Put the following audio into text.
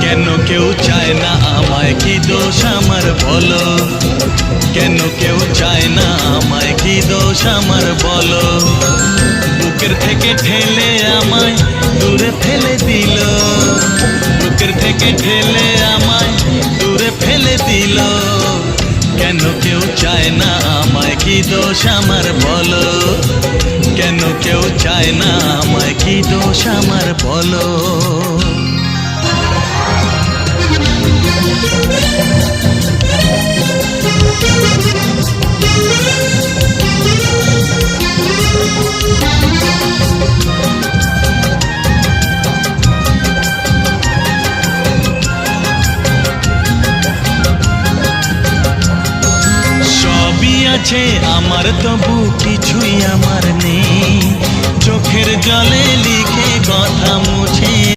কেন কেউ চায় না আমায়, কি দোষ আমার বলো? কেন কেউ চায় না আমায়, কি দোষ আমার বলো? বুকের থেকে ঠেলে আমায় দূরে ফেলে দিল, বুকের থেকে ঠেলে আমায় দূরে ফেলে দিল। কেন কেউ চায় না আমায়, কি দোষ আমার বলো? কেন কেউ চায় না আমায়, কি দোষ আমার বলো? সবই আছে আমার, তবু কিছুই আমার নেই। চোখের জলে লিখে কথা মুছে